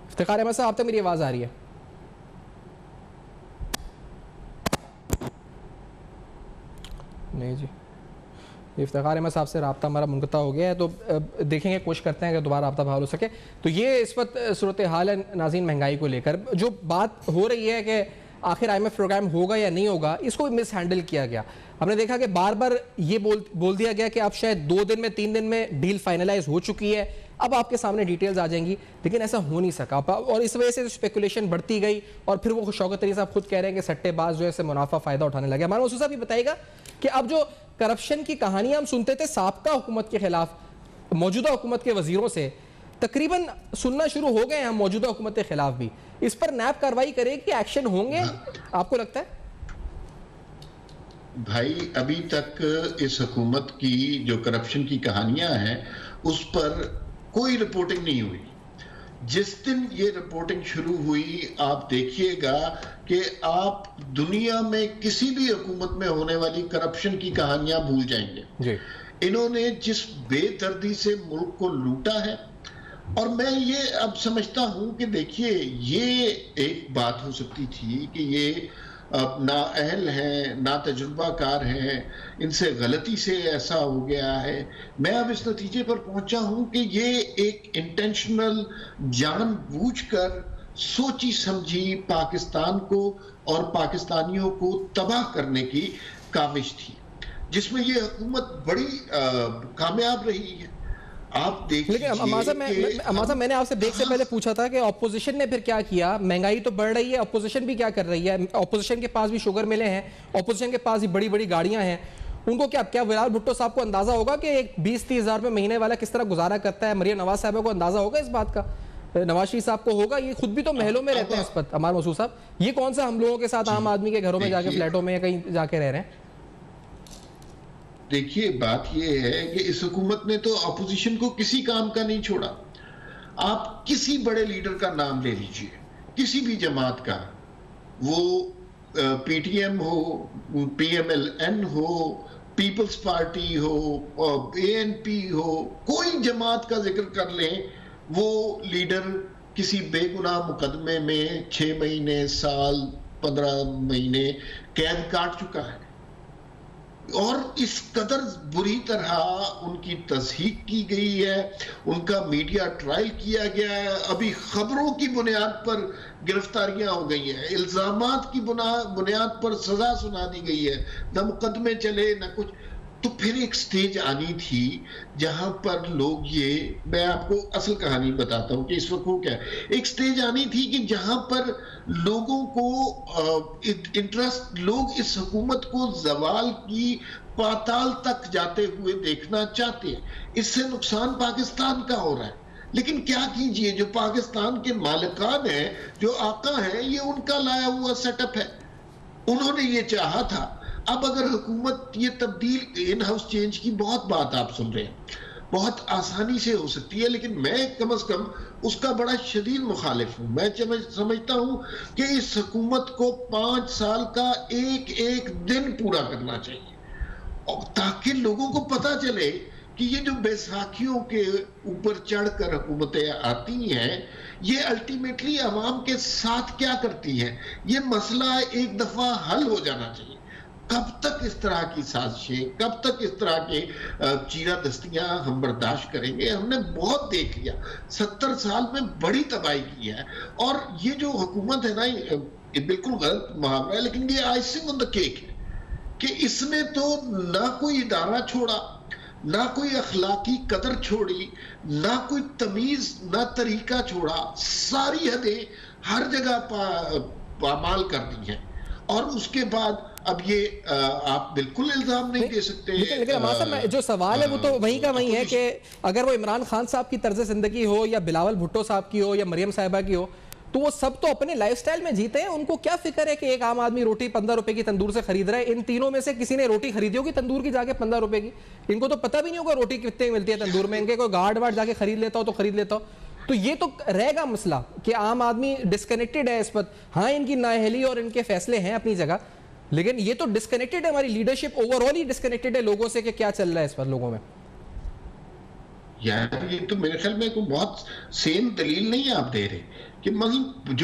इफ्तिखार अहमद साहब, आप तक मेरी आवाज आ रही है? नहीं जी, इफ्तिखार अहमद साहब से रब्ता हमारा मुनक़ता हो गया है, तो देखेंगे, कोशिश करते हैं कि दोबारा रब्ता बहाल हो सके। तो ये इस वक्त सूरत हाल है नाज़रीन महंगाई को लेकर। जो बात हो रही है कि आखिर IMF प्रोग्राम होगा या नहीं होगा, इसको भी मिस हैंडल किया गया। हमने देखा कि बार बार ये बोल दिया गया कि अब शायद 2 दिन में 3 दिन में डील फाइनलाइज हो चुकी है, अब आपके सामने डिटेल्स आ जाएंगी, लेकिन ऐसा हो नहीं सका। और इस वजह से स्पेकुलेशन बढ़ती गई, और फिर वो शौकत तरीके साहब खुद कह रहे हैं कि सट्टेबाज जो है मुनाफा फ़ायदा उठाने लगे। हमारे मसूद साहब ये बताइएगा कि अब जो करप्शन की कहानियां हम सुनते थे साबका हुकूमत के खिलाफ, मौजूदा हुकूमत के वजीरों से तकरीबन सुनना शुरू हो गए हैं हम मौजूदा हुकूमत के खिलाफ भी, इस पर नैब कार्रवाई करेगी, एक्शन होंगे, आपको लगता है? भाई, अभी तक इस हुकूमत की जो करप्शन की कहानियां हैं उस पर कोई रिपोर्टिंग नहीं हुई। जिस दिन ये रिपोर्टिंग शुरू हुई, आप देखिएगा कि आप दुनिया में किसी भी हुकूमत में होने वाली करप्शन की कहानियां भूल जाएंगे जी। इन्होंने जिस बेदर्दी से मुल्क को लूटा है, और मैं ये अब समझता हूं कि देखिए, ये एक बात हो सकती थी कि ये ना अहल हैं, ना तजुर्बाकार हैं, इनसे गलती से ऐसा हो गया है। मैं अब इस नतीजे पर पहुंचा हूं कि ये एक इंटेंशनल, जानबूझकर सोची समझी पाकिस्तान को और पाकिस्तानियों को तबाह करने की काविश थी, जिसमें ये हुकूमत बड़ी कामयाब रही है। आप देखिए, लेकिन अम्मा साहब, मैंने आपसे ब्रेक से पहले पूछा था कि ऑपोजिशन ने फिर क्या किया। महंगाई तो बढ़ रही है, ऑपोजिशन भी क्या कर रही है? ऑपोजिशन के पास भी शुगर मिले हैं, ऑपोजिशन के पास भी बड़ी बड़ी गाड़ियां हैं। उनको क्या बिलावल भुट्टो साहब को अंदाजा होगा कि एक 20-30 हज़ार रुपये महीने वाला किस तरह गुजारा करता है? मरियम नवाज साहब को अंदाजा होगा इस बात का? नवाज शरीफ साहब को होगा? ये खुद भी तो महलों में रहते हैं इस वक्त। अमार मसूद साहब, ये कौन सा हम लोगों के साथ आम आदमी के घरों में जाके, फ्लैटों में या कहीं जाके रह रहे हैं? देखिए, बात यह है कि इस हुकूमत ने तो अपोजिशन को किसी काम का नहीं छोड़ा। आप किसी बड़े लीडर का नाम ले लीजिए, किसी भी जमात का, वो पीटीएम हो, पीएमएलएन हो, पीपल्स पार्टी हो, एएनपी हो, कोई जमात का जिक्र कर लें, वो लीडर किसी बेगुनाह मुकदमे में 6 महीने, साल, 15 महीने कैद काट चुका है। और इस कदर बुरी तरह उनकी तस्हीक की गई है, उनका मीडिया ट्रायल किया गया है, अभी खबरों की बुनियाद पर गिरफ्तारियां हो गई हैं, इल्जामात की बुनियाद पर सजा सुना दी गई है, न मुकदमे चले न कुछ। तो फिर एक स्टेज आनी थी जहां पर लोग, ये मैं आपको असल कहानी बताता हूं कि इस वक्त वो क्या है। एक स्टेज आनी थी कि जहां पर लोगों को इंटरेस्ट, लोग इस हुकूमत को जवाल की पाताल तक जाते हुए देखना चाहते हैं। इससे नुकसान पाकिस्तान का हो रहा है, लेकिन क्या कीजिए, जो पाकिस्तान के मालिकान हैं, जो आका हैं, ये उनका लाया हुआ सेटअप है। उन्होंने ये चाहा था। अब अगर हुकूमत ये तब्दील, इन हाउस चेंज की बहुत बात आप सुन रहे हैं, बहुत आसानी से हो सकती है, लेकिन मैं कम से कम उसका बड़ा शदीद मुखालिफ हूं। मैं समझता हूं कि इस हुकूमत को 5 साल का एक एक दिन पूरा करना चाहिए, और ताकि लोगों को पता चले कि ये जो बैसाखियों के ऊपर चढ़कर हुकूमतें आती हैं, ये अल्टीमेटली अवाम के साथ क्या करती हैं। ये मसला एक दफा हल हो जाना चाहिए। कब तक इस तरह की साजिशें, कब तक इस तरह के चीरा दस्तियां हम बर्दाश्त करेंगे? हमने बहुत देख लिया, 70 साल में बड़ी तबाही की है। और ये जो हुकूमत है ना, ये बिल्कुल गलत मुहावरा है, लेकिन ये आइसिंग ऑन द केक है कि इसने तो ना कोई इदारा छोड़ा, ना कोई अखलाकी कदर छोड़ी, ना कोई तमीज, ना तरीका छोड़ा। सारी हदें हर जगह पामाल कर दी हैं, और उसके बाद अब ये आप बिल्कुल इल्जाम नहीं दे सकते। लेकिन अम्मा साहब, जो सवाल है वो तो वही का वही है कि अगर वो इमरान खान साहब की तर्ज जिंदगी हो, या बिलावल भुट्टो साहब की हो, या मरियम साहिबा की हो, तो वो सब तो अपने लाइफस्टाइल में जीते हैं। उनको क्या फिक्र है कि एक आम आदमी रोटी 15 रुपए की तंदूर से खरीद रहा है? इन तीनों में से किसी ने रोटी खरीदी होगी तंदूर की जाके 15 रुपए की? इनको तो पता भी नहीं होगा रोटी कितने की मिलती है तंदूर में। इनके कोई गार्ड वार्ड जाके खरीद लेता हो तो खरीद लेता हो। तो ये तो रहेगा मसला कि आम आदमी डिस्कनेक्टेड है इस वक्त। हाँ, इनकी नाअहली और इनके फैसले हैं अपनी जगह, लेकिन ये तो डिस्कनेक्टेड है, हमारी लीडरशिप ओवरऑल ही डिस्कनेक्टेड है लोगों से कि क्या चल रहा है इस पर लोगों में। यार, ये तो मेरे ख्याल में कोई बहुत सेम दलील नहीं आप दे रहे कि मतलब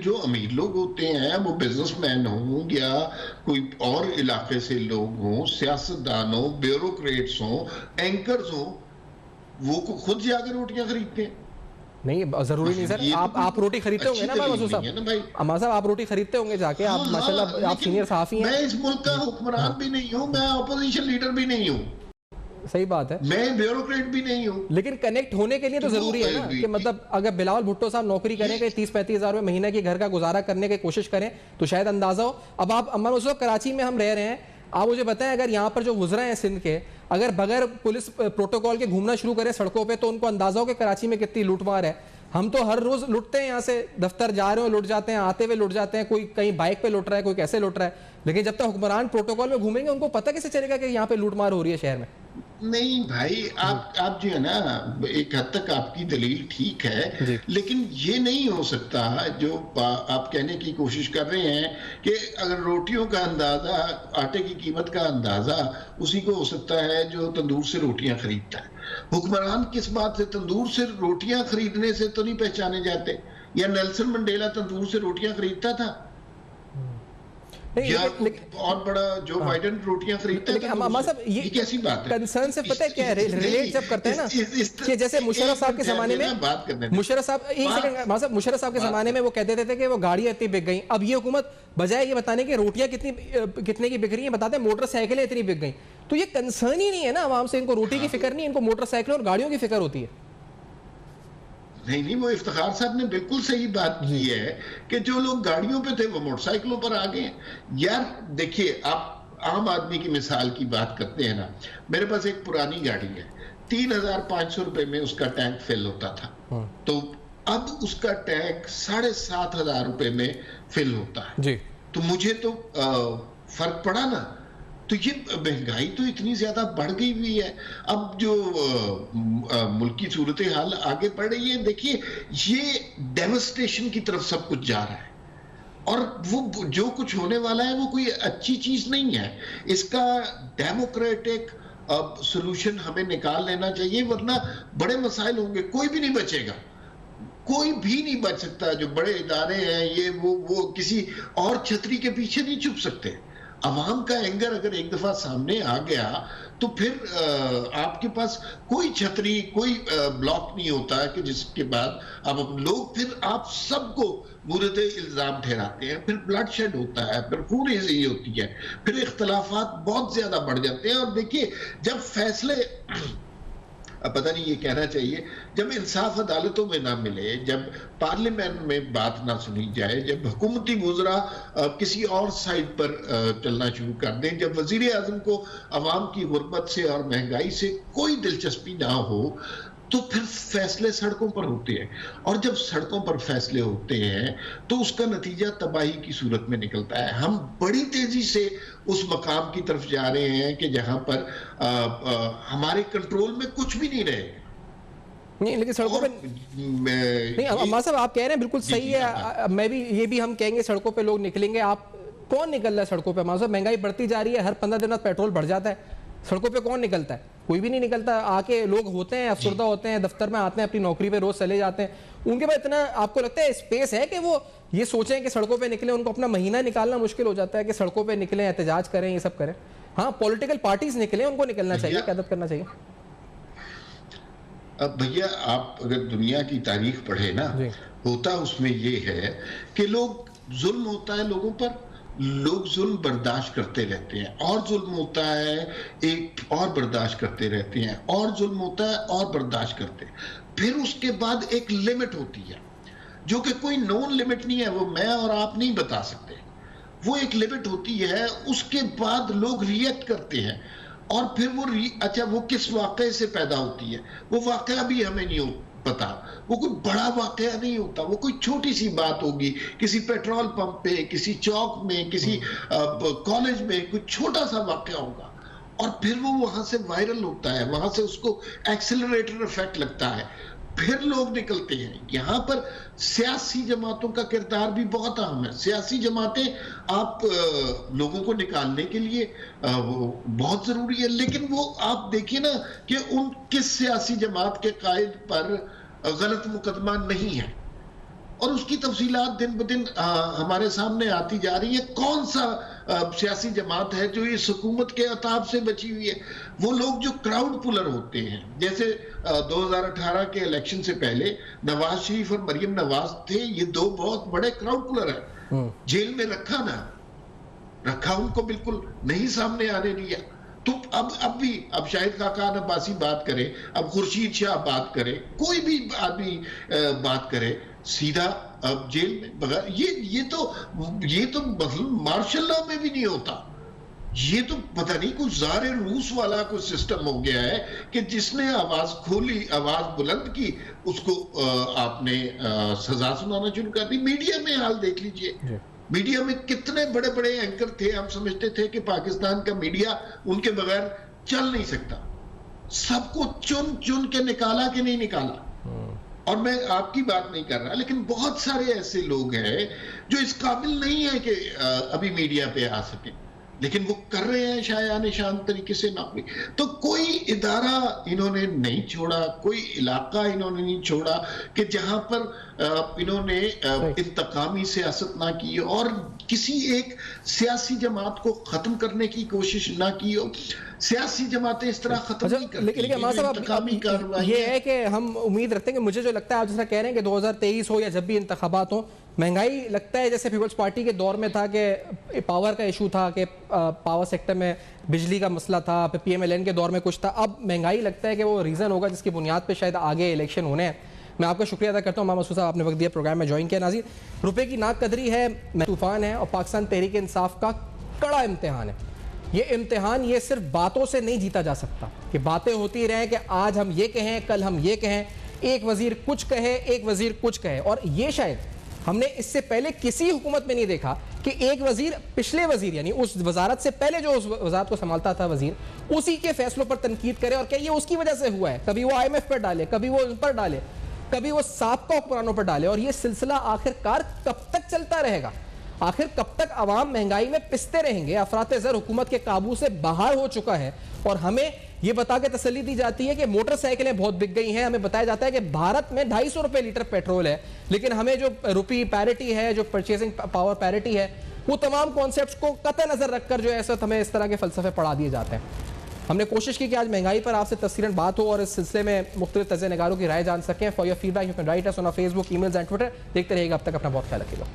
जो अमीर लोग होते हैं, वो बिजनेसमैन हों या कोई और इलाके से लोग हों, सियासतदान हो, ब्यूरोक्रेट्स हों, एंकर्स हों, वो खुद जाकर रोटियां खरीदते हैं। नहीं, जरूरी नहीं सर। आप रोटी खरीदते होंगे ना भाई मसूद साहब? अम्मा साहब, आप रोटी खरीदते होंगे जाके? आप माशाल्लाह आप सीनियर सहाफी हैं। मैं इस मुल्क का हुक्मरान भी नहीं हूं, मैं ऑपोजिशन लीडर भी नहीं हूं। सही बात है, मैं ब्यूरोक्रेट भी नहीं हूं। लेकिन कनेक्ट होने के लिए तो जरूरी है ना कि मतलब अगर बिलावल भुट्टो साहब नौकरी करेंगे, 30-35 हज़ार रुपए महीने की घर का गुजारा करने की कोशिश करें, तो शायद अंदाजा हो। अब आप अम्मा मसूद, कराची में हम रह रहे हैं, आप मुझे बताएं, अगर यहाँ पर जो गुजरे हैं सिंध के, अगर बगैर पुलिस प्रोटोकॉल के घूमना शुरू करें सड़कों पे, तो उनको अंदाजा हो कि कराची में कितनी लूटमार है। हम तो हर रोज लुटते हैं, यहाँ से दफ्तर जा रहे हो लुट जाते हैं, आते हुए लुट जाते हैं, कोई कहीं बाइक पे लुट रहा है, कोई कैसे लुट रहा है। लेकिन जब तक हुक्मरान प्रोटोकॉल में घूमेंगे, उनको पता कैसे चलेगा कि यहाँ पे लूटमार हो रही है शहर में? नहीं भाई, आप जो है ना, एक हद तक आपकी दलील ठीक है, लेकिन ये नहीं हो सकता जो आप कहने की कोशिश कर रहे हैं कि अगर रोटियों का अंदाजा, आटे की कीमत का अंदाजा उसी को हो सकता है जो तंदूर से रोटियां खरीदता है। हुक्मरान किस बात से तंदूर से रोटियां खरीदने से तो नहीं पहचाने जाते? या नेल्सन मंडेला तंदूर से रोटियां खरीदता था? या और बड़ा जो बाइडेन रोटियां खरीदता है? लेकिन अम्मा साहब, ये कैसी बात है? कंसर्न से पता है क्या है, रिलेट जब करते हैं ना कि जैसे मुशर्रफ साहब के जमाने में, मुशर्रफ साहब, एक सेकंड अम्मा साहब, मुशर्रफ साहब के जमाने में वो कहते थे कि वो गाड़ियां इतनी बिक गई। अब ये हुकूमत बजाय ये बताने की रोटियां कितने की बिक रही है, बताते हैं मोटरसाइकिलें इतनी बिक गई। तो ये कंसर्न ही नहीं है ना आवाम से, इनको रोटी की फिक्र नहीं, इनको मोटरसाइकिलों और गाड़ियों की फिक्र होती है। नहीं, वो इफ्तिखार साहब ने बिल्कुल सही बात की है कि जो लोग गाड़ियों पे थे वो मोटरसाइकिलों पर आ गए। यार देखिए, आप आम आदमी की मिसाल की बात करते हैं ना, मेरे पास एक पुरानी गाड़ी है, 3,500 रुपए में उसका टैंक फिल होता था, तो अब उसका टैंक 7,500 रुपए में फिल होता है जी। तो मुझे तो फर्क पड़ा ना। तो ये महंगाई तो इतनी ज्यादा बढ़ गई हुई है। अब जो मुल्क की सूरत हाल आगे बढ़ रही है, देखिए ये डेवस्टेशन की तरफ सब कुछ जा रहा है, और वो जो कुछ होने वाला है वो कोई अच्छी चीज नहीं है। इसका डेमोक्रेटिक सोल्यूशन हमें निकाल लेना चाहिए, वरना बड़े मसाइल होंगे, कोई भी नहीं बचेगा, कोई भी नहीं बच सकता। जो बड़े इदारे हैं ये वो किसी और छतरी के पीछे नहीं छुप सकते। अवाम का एंगर अगर एक दफा सामने आ गया तो फिर आपके पास कोई छतरी, कोई ब्लॉक नहीं होता है कि जिसके बाद अब लोग फिर आप सबको मुरद इल्जाम ठहराते हैं, फिर ब्लड शेड होता है, फिर खून ही होती है, फिर इख्तलाफात बहुत ज्यादा बढ़ जाते हैं। और देखिए, जब फैसले, अब पता नहीं ये कहना चाहिए, जब इंसाफ अदालतों में ना मिले, जब पार्लियामेंट में बात ना सुनी जाए, जब हुकूमती गुजरा किसी और साइड पर चलना शुरू कर दें, जब वजीर आजम को अवाम की गुर्बत से और महंगाई से कोई दिलचस्पी ना हो, तो फिर फैसले सड़कों पर होते हैं। और जब सड़कों पर फैसले होते हैं तो उसका नतीजा तबाही की सूरत में निकलता है। हम बड़ी तेजी से उस मकाम की तरफ जा रहे हैं कि जहां पर हमारे कंट्रोल में कुछ भी नहीं रहे। नहीं, लेकिन सड़कों पे नहीं, अम्मा साहब आप कह रहे हैं बिल्कुल सही है। मैं भी ये भी हम कहेंगे सड़कों पे लोग निकलेंगे। आप कौन निकल रहा है सड़कों पे? अम्मा साहब, महंगाई बढ़ती जा रही है, हर 15 दिन बाद पेट्रोल बढ़ जाता है, सड़कों पे कौन निकलता है? कोई भी नहीं निकलता। आके लोग होते हैं, अफसरदा होते हैं, दफ्तर में आते हैं, अपनी नौकरी पे रोज चले जाते हैं, उनके पास इतना आपको लगता है स्पेस है कि वो ये सोचें कि सड़कों पे निकले? उनको अपना महीना निकालना मुश्किल हो जाता है कि सड़कों पे निकलें, एहतजाज करें, ये सब करें। हाँ, पॉलिटिकल पार्टीज निकले, उनको निकलना चाहिए, क़यादत करना चाहिए। अब भैया, आप अगर दुनिया की तारीख पढ़े ना, होता उसमें ये है कि लोग, जुल्म होता है लोगों पर, लोग जुल्म बर्दाश्त करते रहते हैं, और जुल्म होता है एक और बर्दाश्त करते रहते हैं, और जुल्म होता है और बर्दाश्त करते हैं। फिर उसके बाद एक लिमिट होती है जो कि कोई नोन लिमिट नहीं है, वो मैं और आप नहीं बता सकते। वो एक लिमिट होती है, उसके बाद लोग रिएक्ट करते हैं, और फिर वो अच्छा, वो किस वाक़े से पैदा होती है वो वाक़या भी हमें नहीं पता। वो कोई बड़ा वाक़या नहीं होता, वो कोई छोटी सी बात होगी, किसी पेट्रोल पंप पे, किसी चौक में, किसी कॉलेज में, कोई छोटा सा वाक़या होगा, और फिर वो वहां से वायरल होता है, वहां से उसको एक्सेलरेटर इफेक्ट लगता है, फिर लोग निकलते हैं। यहाँ पर सियासी जमातों का किरदार भी बहुत अहम है। सियासी जमातें आप लोगों को निकालने के लिए वो बहुत जरूरी है, लेकिन वो आप देखिए ना कि उन किस सियासी जमात के कायद पर गलत मुकदमा नहीं है, और उसकी तफसीलात दिन ब दिन हमारे सामने आती जा रही है। कौन सा सियासी जमात है जो इस हुकूमत के अताब से बची हुई है? वो लोग जो क्राउड पुलर होते हैं, जैसे 2018 के इलेक्शन से पहले नवाज शरीफ और मरियम नवाज थे, ये दो बहुत बड़े क्राउड पुलर हैं। जेल में रखा उनको बिल्कुल नहीं सामने आने दिया। तो अब शाहिद खाकान अब्बासी बात करे, अब खुर्शीद शाह बात करे, कोई भी आदमी बात करे, सीधा अब जेल में बगैर, ये तो मार्शल लॉ में भी नहीं होता। ये तो पता नहीं कुछ ज़ारे रूस वाला कुछ सिस्टम हो गया है कि जिसने आवाज खोली, आवाज बुलंद की, उसको आपने सजा सुनाना शुरू कर दी। मीडिया में हाल देख लीजिए, मीडिया में कितने बड़े बड़े एंकर थे, हम समझते थे कि पाकिस्तान का मीडिया उनके बगैर चल नहीं सकता, सबको चुन चुन के निकाला कि नहीं निकाला? और मैं आपकी बात नहीं कर रहा, लेकिन बहुत सारे ऐसे लोग हैं जो इस काबिल नहीं है कि अभी मीडिया पे आ सके, लेकिन वो कर रहे हैं शाया निशान तरीके से नौकरी। तो कोई इदारा इन्होंने नहीं छोड़ा, कोई इलाका इन्होंने नहीं छोड़ा कि जहां पर इन्होंने इंतकामी सियासत ना की और किसी एक सियासी जमात को खत्म करने की कोशिश ना की हो। सियासी जमातें इस तरह खत्म नहीं करती। लेकिन ये है कि हम उम्मीद रखते हैं कि मुझे जो लगता है आप जैसा कह रहे हैं कि 2023 हो या जब भी इंतखाबात हो, महंगाई लगता है जैसे पीपल्स पार्टी के दौर में था कि पावर का इशू था, कि पावर सेक्टर में बिजली का मसला था, फिर PMLN के दौर में कुछ था। अब महंगाई लगता है कि वो रीज़न होगा जिसकी बुनियाद पे शायद आगे इलेक्शन होने हैं। मैं आपका शुक्रिया अदा करता हूँ मोहम्मद मसूद साहब, आपने वक्त दिया, प्रोग्राम में ज्वाइन किया। नाज़रीन, रुपए की नाकदरी है, तूफान है और पाकिस्तान तहरीक इंसाफ का कड़ा इम्तिहान है। ये इम्तिहान ये सिर्फ बातों से नहीं जीता जा सकता कि बातें होती रहें कि आज हम ये कहें, कल हम ये कहें, एक वजीर कुछ कहे, एक वजीर कुछ कहे। और ये शायद हमने इससे पहले किसी हुकूमत में नहीं देखा कि एक वजीर पिछले वजीर यानी उस वजारत से पहले जो उस वजारत को संभालता था वजीर, उसी के फैसलों पर तनकीद करे और क्या ये उसकी वजह से हुआ है। कभी वो IMF पर डाले, कभी वो उन पर डाले, कभी वो साबका हुक्मरानों पर डाले। और ये सिलसिला आखिरकार कब तक चलता रहेगा? आखिर कब तक अवाम महंगाई में पिसते रहेंगे? अफरात-ए-ज़र हुकूमत के काबू से बाहर हो चुका है और हमें यह बता के तसल्ली दी जाती है कि मोटरसाइकिलें बहुत बिक गई हैं। हमें बताया जाता है कि भारत में 250 रुपए लीटर पेट्रोल है, लेकिन हमें जो रुपी पैरिटी है, जो परचेसिंग पावर पैरिटी है, वो तमाम कॉन्सेप्ट्स को कतई नजर रखकर जो है हमें इस तरह के फलसफे पढ़ा दिए जाते हैं। हमने कोशिश की कि आज महंगाई पर आपसे तफसीलन बात हो और इस सिलसिले में मुख्तलिफ तज़्ज़िया निगारों की राय जान सकें। For your feedback you can write us on our Facebook, emails and Twitter. देखते रहिएगा। अब तक अपना बहुत ख्याल रखिएगा।